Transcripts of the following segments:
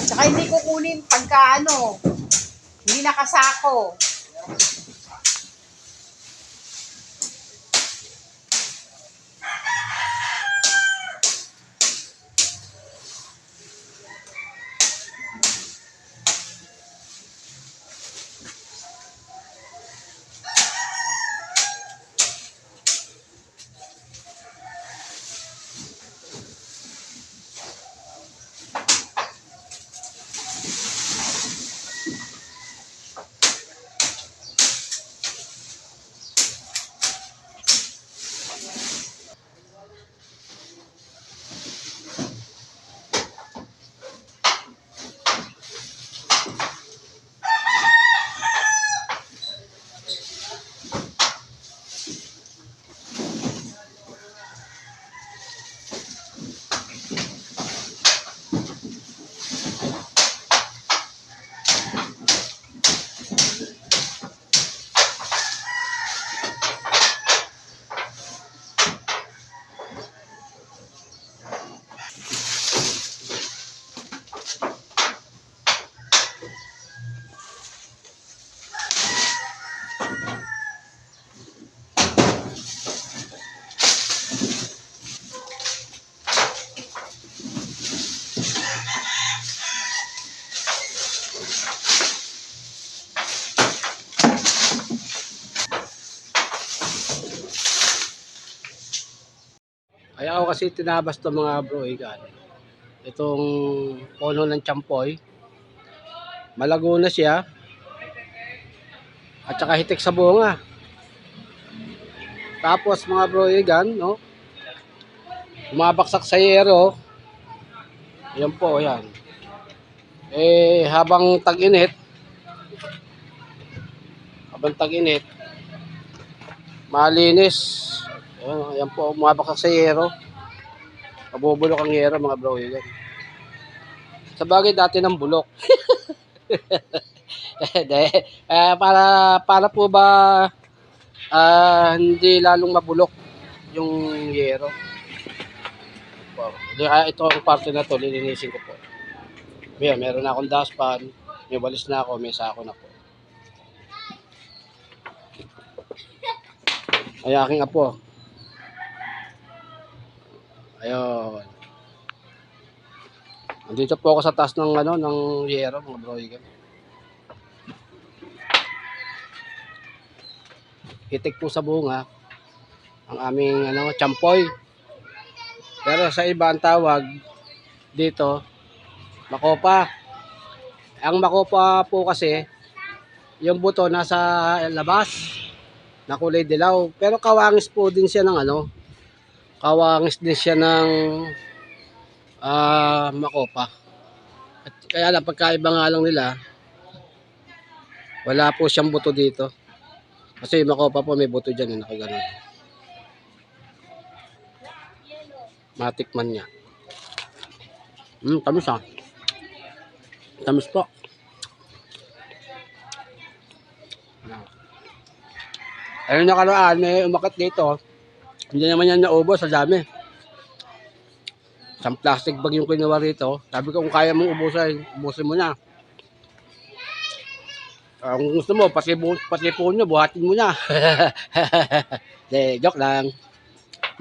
Tsaka hindi kukunin pagka hindi nakasako. Kaya ako kasi tinabas to mga bro, itong puno ng champoy. Malago na siya. At saka hitik sa bunga. Tapos mga bro, no? Bumabaksak sa yero. Ayan po, ayan. Habang tag-init, malinis. Ayan po, bumabaksak sa yero. Mabubulok ang yero mga bro, Sa bagay dati ng bulok. para po ba hindi lalong mabulok yung yero. Ito ang parte na to, lilinisin ko po. Meron na akong dustpan, may walis na ako, may sako na po. Ay aking apo. Ayun. Andito po ako sa taas ng ng yero mga bro. Hitik po sa bunga ang aming champoy. Pero sa iba ang tawag dito makopa. Ang makopa po kasi yung buto nasa labas na kulay dilaw. Pero kawangis po din siya ng kawangis din siya ng makopa. At kaya lang pagkaiba nga lang nila, wala po siyang buto dito. Kasi makopa po may buto dyan, nakaganon. Matikman niya. Tamis Tamis po. Ayun nakaraan, may umakat dito. Hindi naman yan naubos sa dami. Isang plastic bag yung kinuha rito. Sabi ko kung kaya mong ubusin, ubusin mo na. Kung gusto mo, pati po nyo, buhatin mo na. De, joke lang.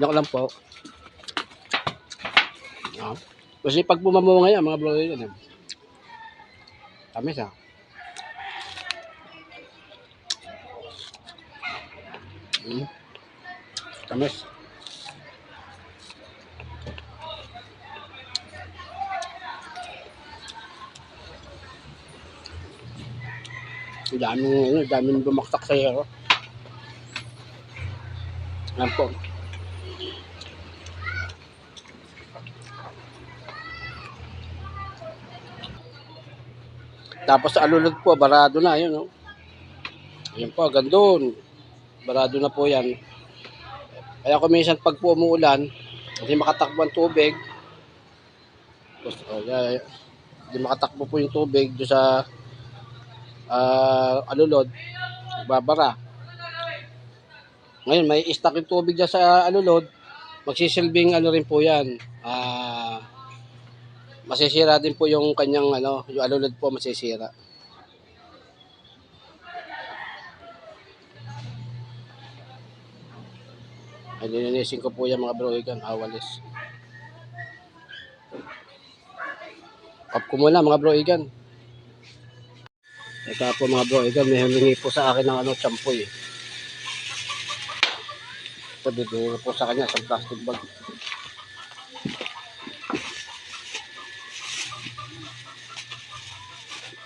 Joke lang po. Kasi pag bumamunga yan, mga bro, yun. Tamis ah. Tamis. Daming bumaktak sa iyo. Yan po. Tapos sa alulod po, barado na. Yun, no? Yan po, gandun. Barado na po yan. Kaya kung minsan pag po umuulan, hindi makatakbo ang tubig. Hindi makatakbo po yung tubig doon sa alulod. Babara. Ngayon, may stock yung tubig dyan sa alulod. Magsisilbing ano rin po yan. Masisira din po yung kanyang yung alulod po masisira. Ay, lilinisin ko po yan mga bro, ikan, awalis. Kap ko muna mga bro, ikan. Ito po mga bro, ikan, may humingi po sa akin ng champoy. Ito, bibigyan po sa kanya sa plastic bag.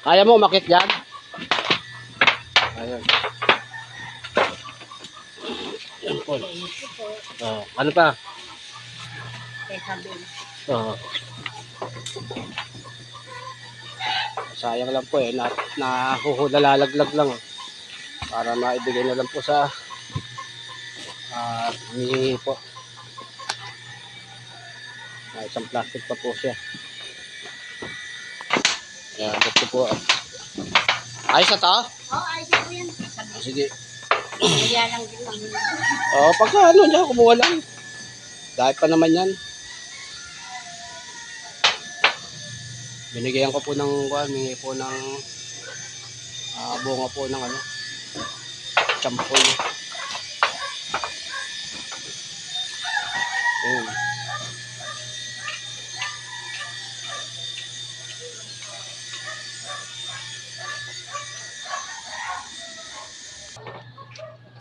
Kaya mo umakit dyan? Ayun. Yan po. Ano pa? Sayang lang po nahuhulalaglag lang. Para maibigay na lang po sa humihingi po. Isang plastic pa po siya. Ayan, gusto po. Ayos na to? Oo, ayos po yan. Sige. Kaya lang din lang. Pagka diyan kumuha lang. Dahil pa naman yan. Binigyan ko po ng humingi po ng bunga po ng champoy.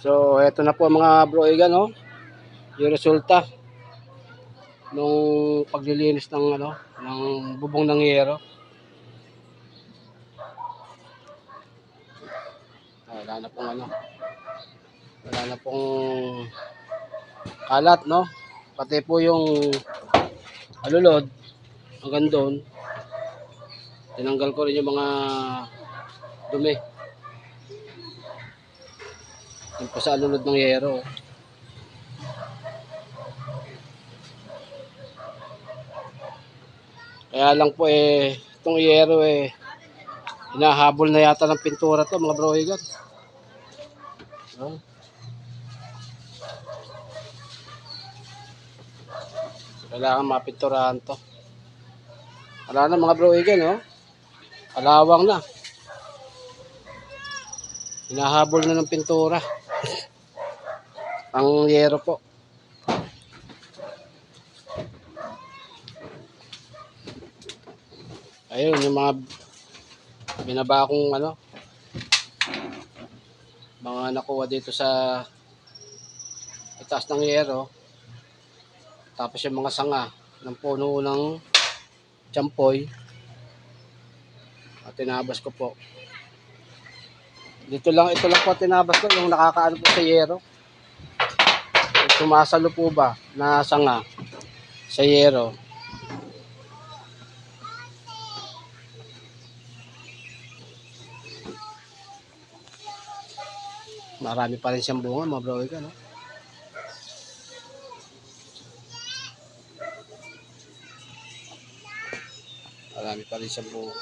So, eto na po mga bro igan, yung resulta nung paglilinis ng ng bubong ng yero. Wala na pong kalat, no? Pati po yung alulod hanggang doon. Tinanggal ko rin yung mga dumi. Yung po sa alulod ng yero. Kaya lang po itong yero hinahabol na yata ng pintura to mga bro higan. Kailangan mapinturahan to. Wala na mga bro higan, alawang na. Hinahabol na ng pintura ang yero po. Ayun yung mga binaba kong mga nakuha dito sa itaas ng yero. Tapos yung mga sanga ng puno ng champoy at tinabas ko po. Ito lang po tinabas ko yung nakakaano po sa yero. Sumasalo po ba na sanga sa yero. Marami pa rin siyang bunga mga bro, Marami pa rin siyang bunga.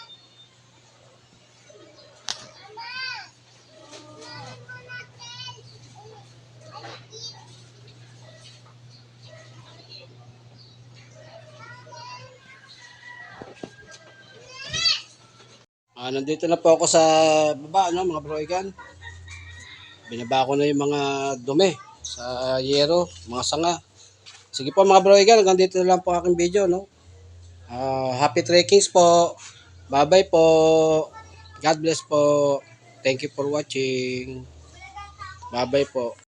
Nandito na po ako sa baba, mga broigan. Binaba ko na yung mga dumi sa yero, mga sanga. Sige po mga broigan, hanggang dito na lang po aking video, happy trekkings po. Bye-bye po. God bless po. Thank you for watching. Bye-bye po.